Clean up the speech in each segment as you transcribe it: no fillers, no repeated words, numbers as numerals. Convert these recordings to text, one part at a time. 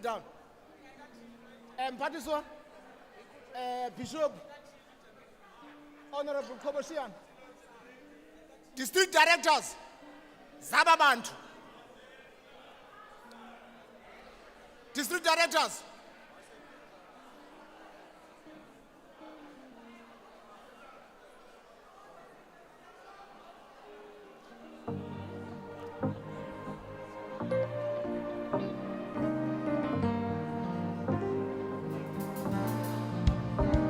Down. Mphathiswa, Bishop, Honorable Koboshian, District Directors, Zababantu, District Directors,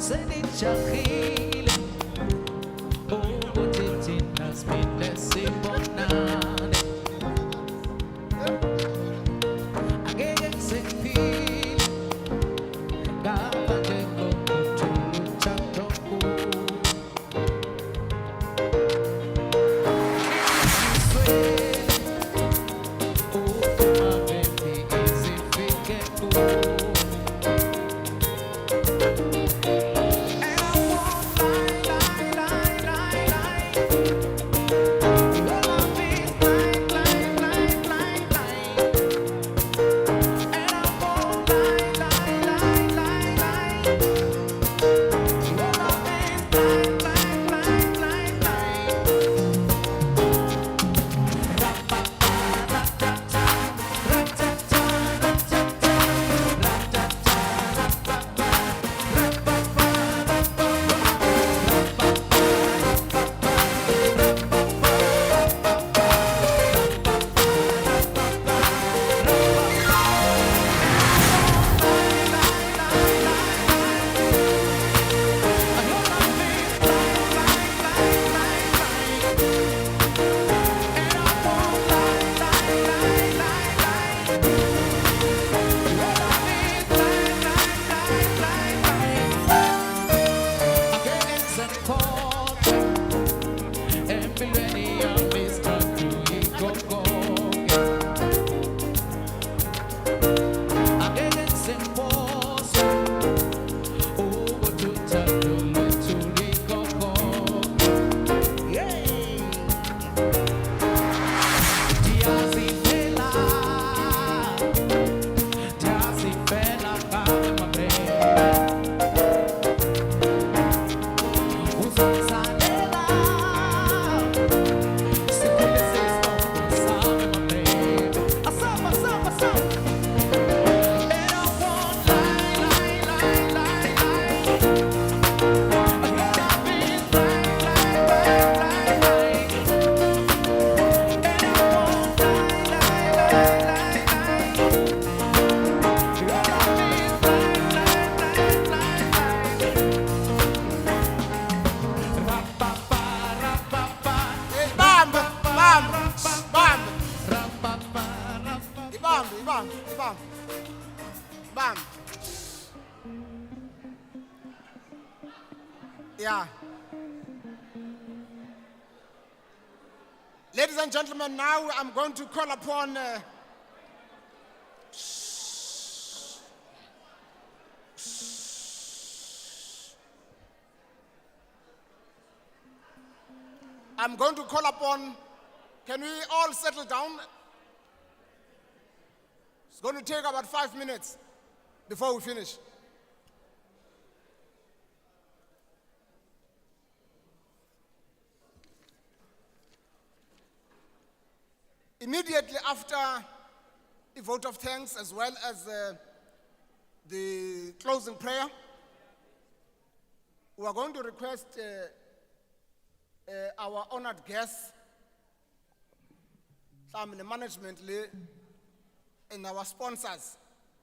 Senijahile ukuthi thina siphinde sibonane, angeke ngisephile ngaphandle kokuthula uthando kuwe. Uma baby izifike kuwe. Yeah. Ladies and gentlemen, now I'm going to call upon can we all settle down? It's going to take about 5 minutes before we finish. Immediately after a vote of thanks, as well as the closing prayer, we are going to request our honored guests, the management, and our sponsors,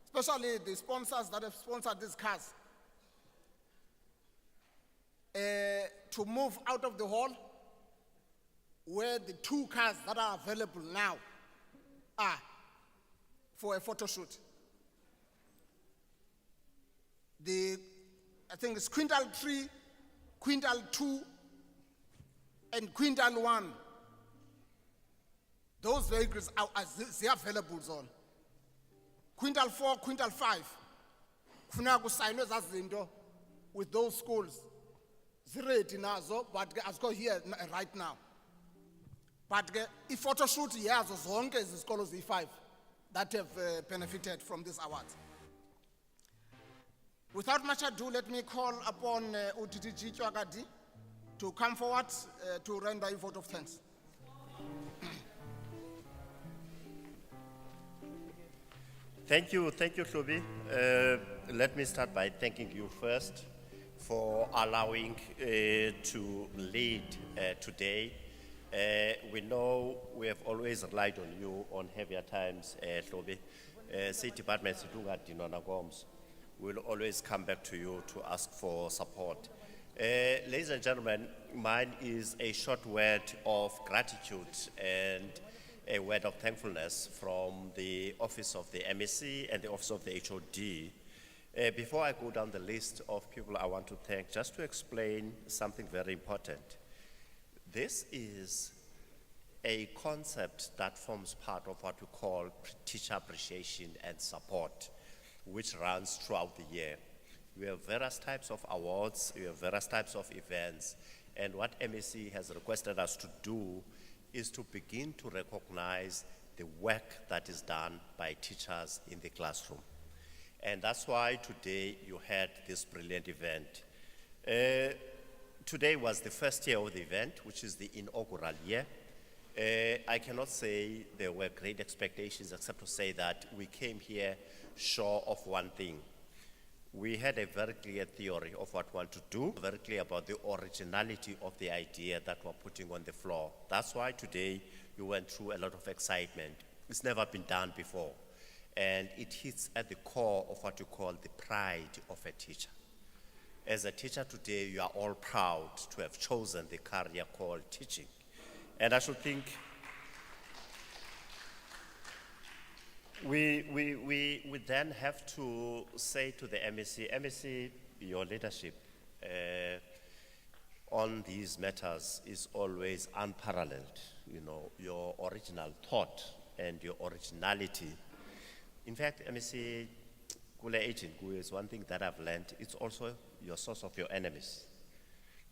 especially the sponsors that have sponsored these cars, to move out of the hall where the 2 cars that are available now are for a photo shoot. I think it's Quintal 3, Quintal 2, and Quintal 1. Those vehicles are available zone. Quintal 4, Quintal 5. Kufuna kusayinwe zazinto with those schools. Ziredi nazo, but I've got here right now. But if photo shoot yazo zonke izikolo zi5 that have benefited from these awards. Without much ado, let me call upon UDDG Chwagadi to come forward to render a vote of thanks. Thank you, Hlobi. Let me start by thanking you first for allowing to lead today. We know we have always relied on you on heavier times, Hlobi. State departments will always come back to you to ask for support. Ladies and gentlemen, mine is a short word of gratitude and a word of thankfulness from the Office of the MEC and the Office of the HOD. Before I go down the list of people I want to thank, just to explain something very important. This is a concept that forms part of what we call teacher appreciation and support, which runs throughout the year. We have various types of awards, we have various types of events, and what MEC has requested us to do is to begin to recognize the work that is done by teachers in the classroom. And that's why today you had this brilliant event. Today was the first year of the event, which is the inaugural year. I cannot say there were great expectations except to say that we came here sure of one thing. We had a very clear theory of what we want to do, very clear about the originality of the idea that we're putting on the floor. That's why today you went through a lot of excitement. It's never been done before. And it hits at the core of what you call the pride of a teacher. As a teacher today, you are all proud to have chosen the career called teaching. And I should think we then have to say to the MEC, your leadership on these matters is always unparalleled. You know, your original thought and your originality. In fact, MEC Kule agent is one thing that I've learned. It's also your source of your enemies,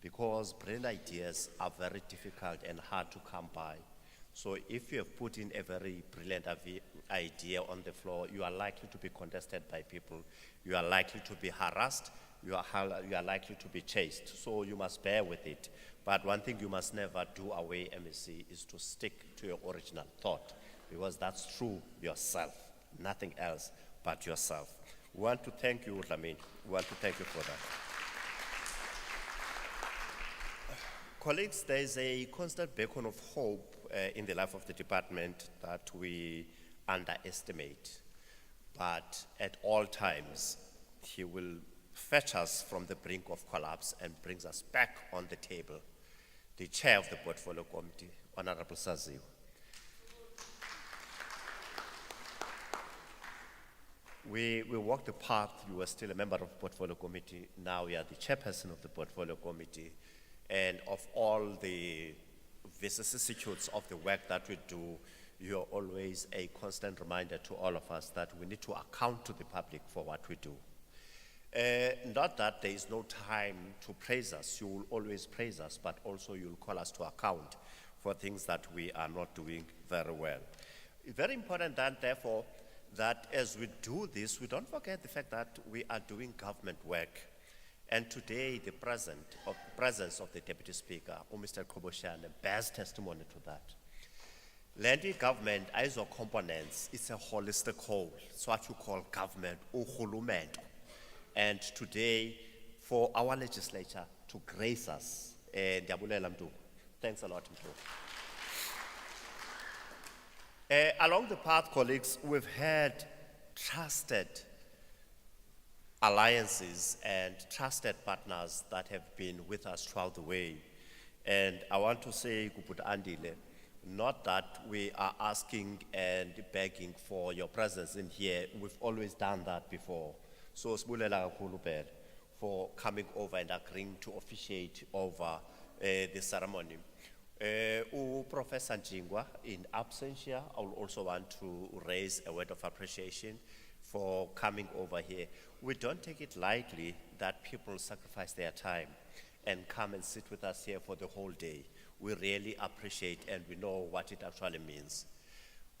because brilliant ideas are very difficult and hard to come by. So if you have put in a very brilliant idea on the floor, you are likely to be contested by people. You are likely to be harassed. You are likely to be chased. So you must bear with it. But one thing you must never do away, MEC, is to stick to your original thought, because that's true yourself, nothing else but yourself. We want to thank you, Lamin. We want to thank you for that. Colleagues, there is a constant beacon of hope in the life of the department that we underestimate. But at all times, he will fetch us from the brink of collapse and brings us back on the table. The chair of the Portfolio Committee, Honorable Saziwe. We walked the path. You were still a member of the Portfolio Committee. Now you are the chairperson of the Portfolio Committee. And of all the vicissitudes of the work that we do, you're always a constant reminder to all of us that we need to account to the public for what we do. Not that there is no time to praise us. You will always praise us, but also you'll call us to account for things that we are not doing very well. It's very important that, therefore, that as we do this, we don't forget the fact that we are doing government work. And today, the presence of the Deputy Speaker, Mr. Koboshan, bears testimony to that. Landing government, as our components, it's a holistic whole. It's what you call government, uhulumende. And today, for our legislature to grace us, thanks a lot, Mtu. Along the path, colleagues, we've had trusted alliances and trusted partners that have been with us throughout the way. And I want to say, Kuput Andile, not that we are asking and begging for your presence in here. We've always done that before. So, Sbulela Kulubel for coming over and agreeing to officiate over the ceremony. Professor Njingwa, in absentia, I would also want to raise a word of appreciation for coming over here. We don't take it lightly that people sacrifice their time and come and sit with us here for the whole day. We really appreciate and we know what it actually means.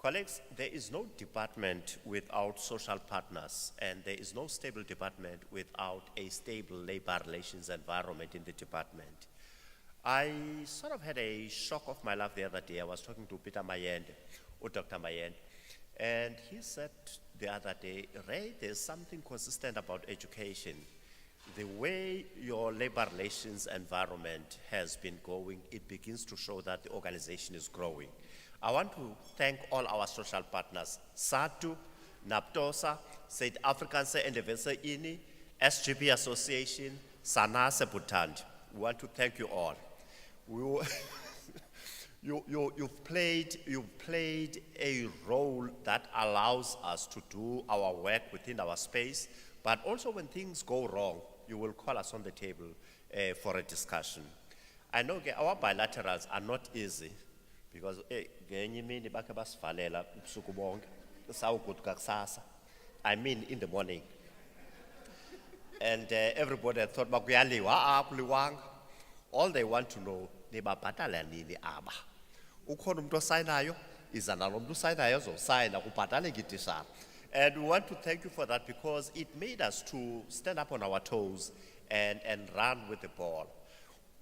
Colleagues, there is no department without social partners, and there is no stable department without a stable labor relations environment in the department. I sort of had a shock of my life the other day. I was talking to Peter Mayende, or Dr. Mayende, and he said the other day, Ray, there's something consistent about education. The way your labor relations environment has been going, it begins to show that the organization is growing. I want to thank all our social partners, SATU, NAPTOSA, South African Anniversary INI, SGB Association, Sanase Butand. We want to thank you all. You've played a role that allows us to do our work within our space, but also when things go wrong, you will call us on the table for a discussion. I know our bilaterals are not easy because I mean in the morning. And everybody thought, all they want to know, nebabhatala nini aba. Ukhona umuntu osayinayo, iza nalo umuntu osayinayo ozosayina kubhatale ngitishara. And we want to thank you for that because it made us to stand up on our toes and run with the ball.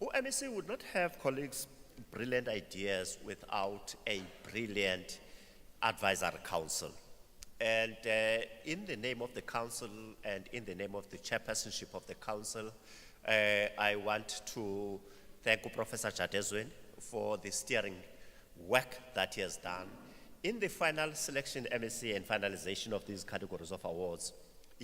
MEC would not have, colleagues, brilliant ideas without a brilliant advisory council. And in the name of the council and in the name of the chairpersonship of the council, I want to thank Professor Jadezwen for the steering work that he has done. In the final selection, MEC, and finalization of these categories of awards,